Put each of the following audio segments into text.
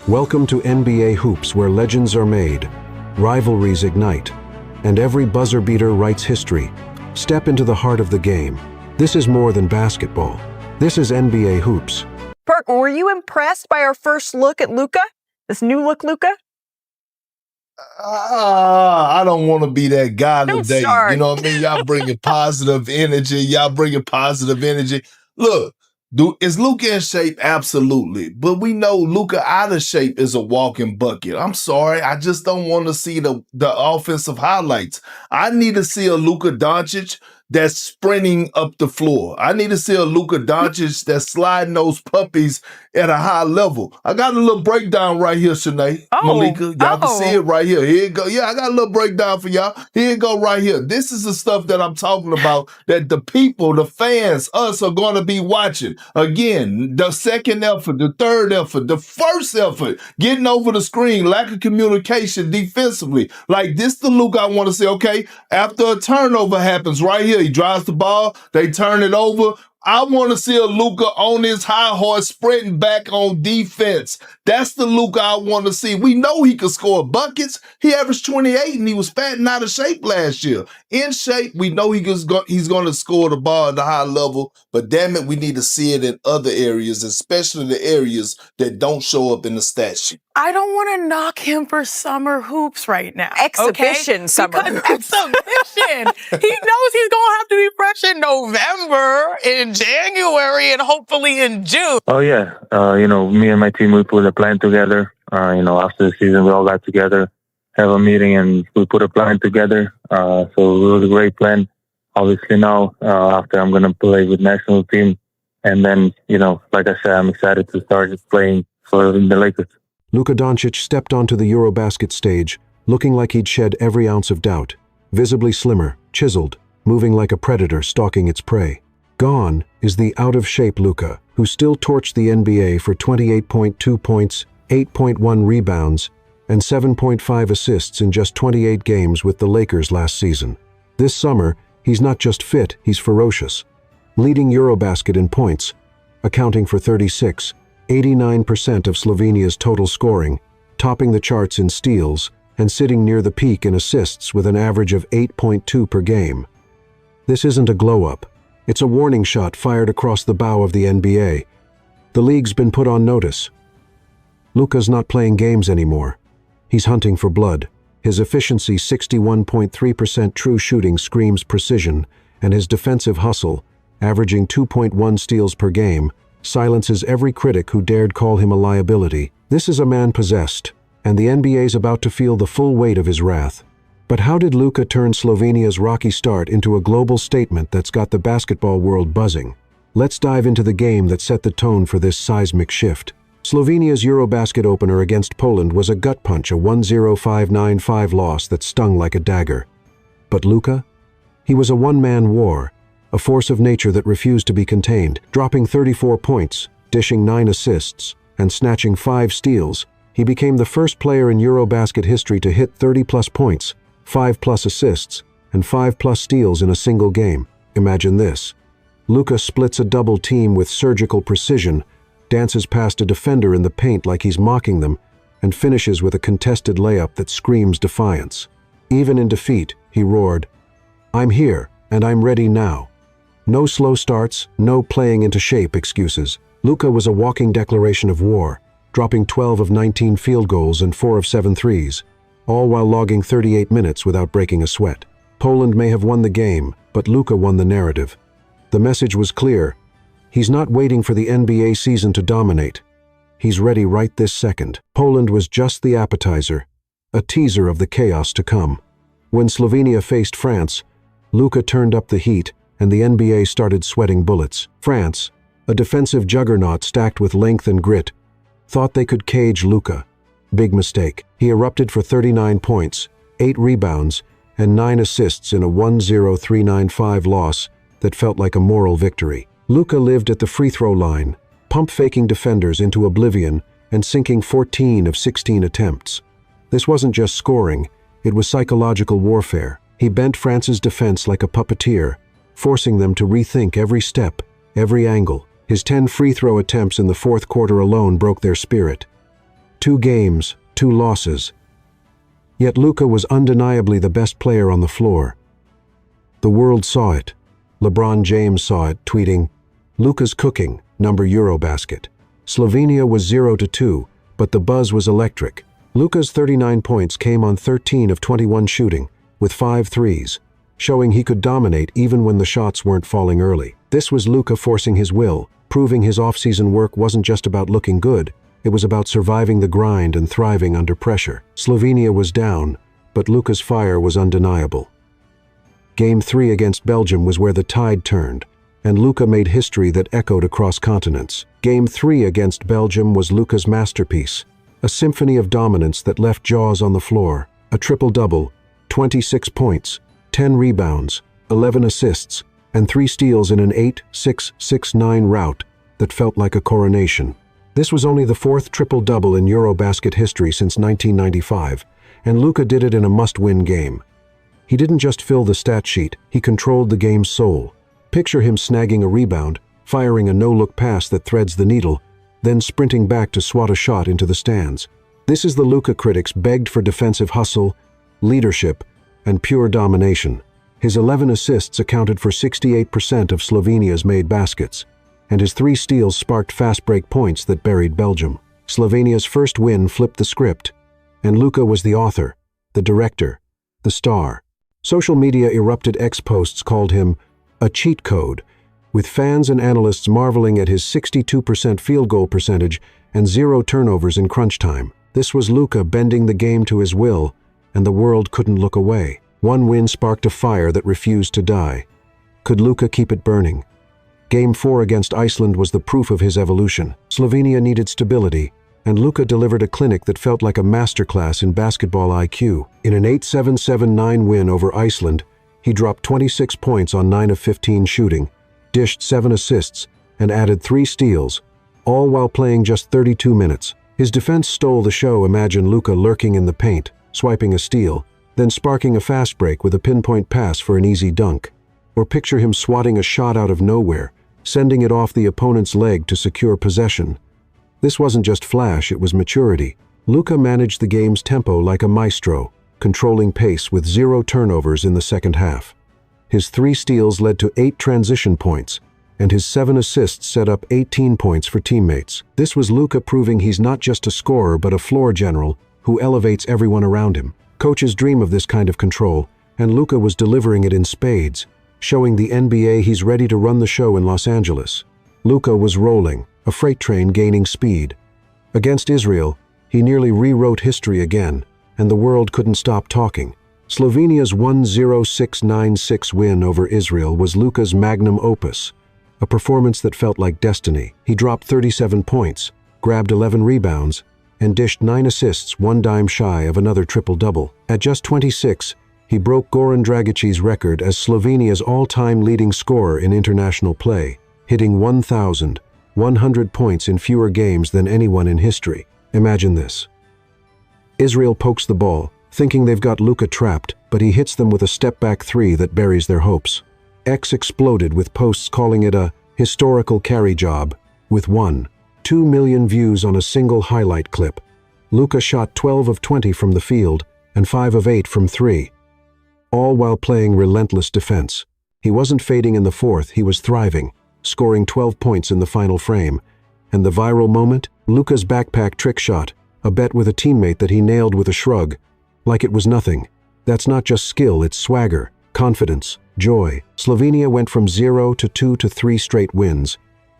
Welcome to NBA Hoops, where legends are made, rivalries ignite, and every buzzer beater writes history. Step into the heart of the game. This is more than basketball. This is NBA Hoops. Perk, were you impressed by our first look at Luka? This new look Luka? I don't want to be that guy Don't today. start. You know what I mean? Y'all bringing positive energy. Look, is Luka in shape? Absolutely. But we know Luka out of shape is a walking bucket. I'm sorry. I just don't want to see the offensive highlights. I need to see a Luka Dončič that's sprinting up the floor. I need to see a Luka Dončič that's sliding those puppies at a high level. I got a little breakdown right here, Shanae, Malika. Y'all can see it right here. Here it go. Yeah, I got a little breakdown for y'all. Here it go right here. This is the stuff that I'm talking about that the people, the fans, us are going to be watching. Again, the second effort, the third effort, the first effort, getting over the screen, lack of communication defensively. Like this the Luka I want to see, okay? After a turnover happens right here, he drives the ball, they turn it over. I want to see a Luka on his high horse sprinting back on defense. That's the Luka I want to see. We know he could score buckets. He averaged 28 and he was fat and out of shape last year. In shape, we know he's going to score the ball at a high level, but damn it, we need to see it in other areas, especially the areas that don't show up in the stat sheet. I don't want to knock him for summer hoops right now. Exhibition summer hoops. Exhibition. He knows he's going to have to be fresh in November, in January, and hopefully in June. Oh, yeah. Me and my team, we put a plan together. After the season, we all got together, have a meeting, and we put a plan together. So it was a great plan. Obviously now, after I'm going to play with national team. And then, like I said, I'm excited to start playing for the Lakers. Luka Dončič stepped onto the EuroBasket stage, looking like he'd shed every ounce of doubt. Visibly slimmer, chiseled, moving like a predator stalking its prey. Gone is the out-of-shape Luka, who still torched the NBA for 28.2 points, 8.1 rebounds, and 7.5 assists in just 28 games with the Lakers last season. This summer, he's not just fit, he's ferocious. Leading EuroBasket in points, accounting for 89% of Slovenia's total scoring, topping the charts in steals, and sitting near the peak in assists with an average of 8.2 per game. This isn't a glow-up. It's a warning shot fired across the bow of the NBA. The league's been put on notice. Luka's not playing games anymore. He's hunting for blood. His efficiency, 61.3% true shooting, screams precision, and his defensive hustle, averaging 2.1 steals per game, silences every critic who dared call him a liability. This is a man possessed, and the NBA's about to feel the full weight of his wrath. But how did Luka turn Slovenia's rocky start into a global statement that's got the basketball world buzzing? Let's dive into the game that set the tone for this seismic shift. Slovenia's EuroBasket opener against Poland was a gut punch, a 1-0-5-9-5 loss that stung like a dagger. But Luka? He was a one-man war, a force of nature that refused to be contained. Dropping 34 points, dishing 9 assists, and snatching 5 steals, he became the first player in EuroBasket history to hit 30-plus points, 5-plus assists, and 5-plus steals in a single game. Imagine this. Luka splits a double team with surgical precision, dances past a defender in the paint like he's mocking them, and finishes with a contested layup that screams defiance. Even in defeat, he roared, "I'm here, and I'm ready now." No slow starts, no playing into shape excuses. Luka was a walking declaration of war, dropping 12 of 19 field goals and 4 of 7 threes, all while logging 38 minutes without breaking a sweat. Poland may have won the game, but Luka won the narrative. The message was clear. He's not waiting for the NBA season to dominate. He's ready right this second. Poland was just the appetizer, a teaser of the chaos to come. When Slovenia faced France, Luka turned up the heat, and the NBA started sweating bullets. France, a defensive juggernaut stacked with length and grit, thought they could cage Luka. Big mistake. He erupted for 39 points, 8 rebounds, and 9 assists in a 1-0-3-9-5 loss that felt like a moral victory. Luka lived at the free throw line, pump-faking defenders into oblivion and sinking 14 of 16 attempts. This wasn't just scoring, it was psychological warfare. He bent France's defense like a puppeteer, forcing them to rethink every step, every angle. His 10 free throw attempts in the fourth quarter alone broke their spirit. 2 games, 2 losses. Yet Luka was undeniably the best player on the floor. The world saw it. LeBron James saw it, tweeting, "Luka's cooking, number EuroBasket." Slovenia was 0-2, but the buzz was electric. Luka's 39 points came on 13 of 21 shooting, with 5 threes, showing he could dominate even when the shots weren't falling early. This was Luka forcing his will, proving his off-season work wasn't just about looking good, it was about surviving the grind and thriving under pressure. Slovenia was down, but Luka's fire was undeniable. Game 3 against Belgium was where the tide turned, and Luka made history that echoed across continents. Game 3 against Belgium was Luka's masterpiece, a symphony of dominance that left jaws on the floor. A triple-double, 26 points, 10 rebounds, 11 assists, and 3 steals in an 8-6-6-9 rout that felt like a coronation. This was only the 4th triple-double in EuroBasket history since 1995, and Luka did it in a must-win game. He didn't just fill the stat sheet, he controlled the game's soul. Picture him snagging a rebound, firing a no-look pass that threads the needle, then sprinting back to swat a shot into the stands. This is the Luka critics begged for: defensive hustle, leadership, and pure domination. His 11 assists accounted for 68% of Slovenia's made baskets, and his 3 steals sparked fast-break points that buried Belgium. Slovenia's first win flipped the script, and Luka was the author, the director, the star. Social media erupted. Posts called him a cheat code, with fans and analysts marveling at his 62% field goal percentage and 0 turnovers in crunch time. This was Luka bending the game to his will, and the world couldn't look away. One win sparked a fire that refused to die. Could Luka keep it burning? Game 4 against Iceland was the proof of his evolution. Slovenia needed stability, and Luka delivered a clinic that felt like a masterclass in basketball IQ. In an 8-7-7-9 win over Iceland, he dropped 26 points on 9 of 15 shooting, dished 7 assists, and added 3 steals, all while playing just 32 minutes. His defense stole the show. Imagine Luka lurking in the paint, swiping a steal, then sparking a fast break with a pinpoint pass for an easy dunk. Or picture him swatting a shot out of nowhere, sending it off the opponent's leg to secure possession. This wasn't just flash, it was maturity. Luka managed the game's tempo like a maestro, controlling pace with 0 turnovers in the second half. His 3 steals led to 8 transition points, and his 7 assists set up 18 points for teammates. This was Luka proving he's not just a scorer but a floor general who elevates everyone around him. Coaches dream of this kind of control, and Luka was delivering it in spades, showing the NBA he's ready to run the show in Los Angeles. Luka was rolling, a freight train gaining speed. Against Israel, he nearly rewrote history again, and the world couldn't stop talking. Slovenia's 1-0-6-9-6 win over Israel was Luka's magnum opus, a performance that felt like destiny. He dropped 37 points, grabbed 11 rebounds, and dished 9 assists, 1 dime shy of another triple-double. At just 26, he broke Goran Dragic's record as Slovenia's all-time leading scorer in international play, hitting 1,100 points in fewer games than anyone in history. Imagine this. Israel pokes the ball, thinking they've got Luka trapped, but he hits them with a step-back 3 that buries their hopes. X exploded with posts calling it a historical carry job, with 1.2 million views on a single highlight clip. Luka shot 12 of 20 from the field and 5 of 8 from 3, all while playing relentless defense. He wasn't fading in the fourth, he was thriving, scoring 12 points in the final frame. And the viral moment? Luka's backpack trick shot, a bet with a teammate that he nailed with a shrug, like it was nothing. That's not just skill, it's swagger, confidence, joy. Slovenia went from 0 to 2 to 3 straight wins,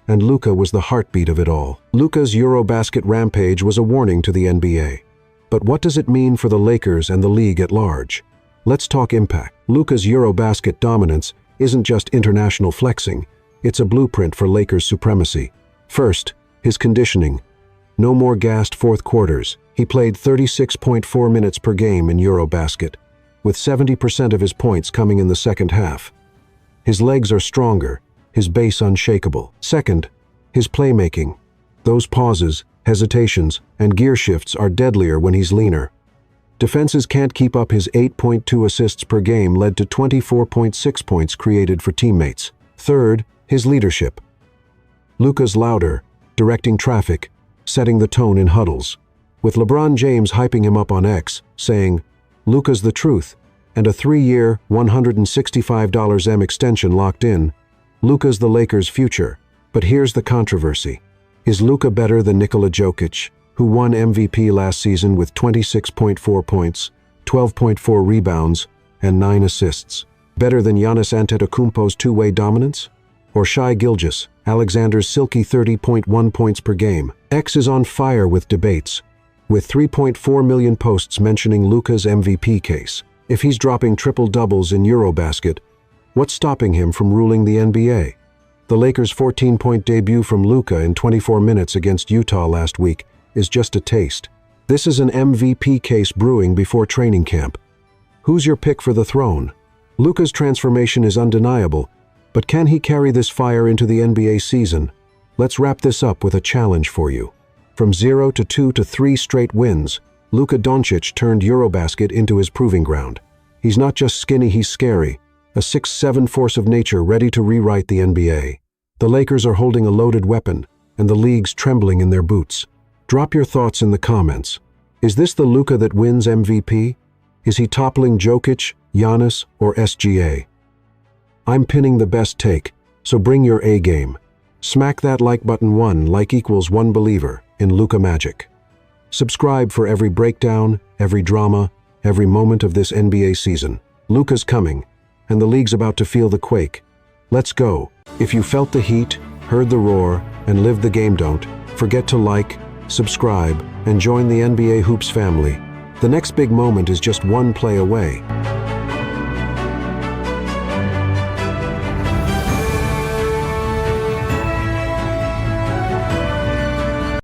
and Luka was the heartbeat of it all. Luka's EuroBasket rampage was a warning to the NBA. But what does it mean for the Lakers and the league at large? Let's talk impact. Luka's EuroBasket dominance isn't just international flexing, it's a blueprint for Lakers supremacy. First, his conditioning. No more gassed fourth quarters. He played 36.4 minutes per game in EuroBasket, with 70% of his points coming in the second half. His legs are stronger, his base unshakable. Second, his playmaking. Those pauses, hesitations, and gear shifts are deadlier when he's leaner. Defenses can't keep up. His 8.2 assists per game led to 24.6 points created for teammates. Third, his leadership. Luka's louder, directing traffic, setting the tone in huddles. with LeBron James hyping him up on X, saying, "Luka's the truth," and a 3-year, $165 extension locked in. Luka's the Lakers' future. But here's the controversy. Is Luka better than Nikola Jokic, who won MVP last season with 26.4 points, 12.4 rebounds, and 9 assists? Better than Giannis Antetokounmpo's two-way dominance? Or Shai Gilgeous, Alexander's silky 30.1 points per game? X is on fire with debates, with 3.4 million posts mentioning Luka's MVP case. If he's dropping triple-doubles in EuroBasket, what's stopping him from ruling the NBA? The Lakers' 14-point debut from Luka in 24 minutes against Utah last week is just a taste. This is an MVP case brewing before training camp. Who's your pick for the throne? Luka's transformation is undeniable, but can he carry this fire into the NBA season? Let's wrap this up with a challenge for you. From 0 to 2 to 3 straight wins, Luka Dončič turned EuroBasket into his proving ground. He's not just skinny, he's scary, a 6'7" force of nature ready to rewrite the NBA. The Lakers are holding a loaded weapon, and the league's trembling in their boots. Drop your thoughts in the comments. Is this the Luka that wins MVP? Is he toppling Jokic, Giannis, or SGA? I'm pinning the best take, so bring your A game. Smack that like button. 1 like equals 1 believer in Luka magic. Subscribe for every breakdown, every drama, every moment of this NBA season. Luka's coming, and the league's about to feel the quake. Let's go. If you felt the heat, heard the roar, and lived the game, don't forget to like, subscribe, and join the NBA Hoops family. The next big moment is just one play away.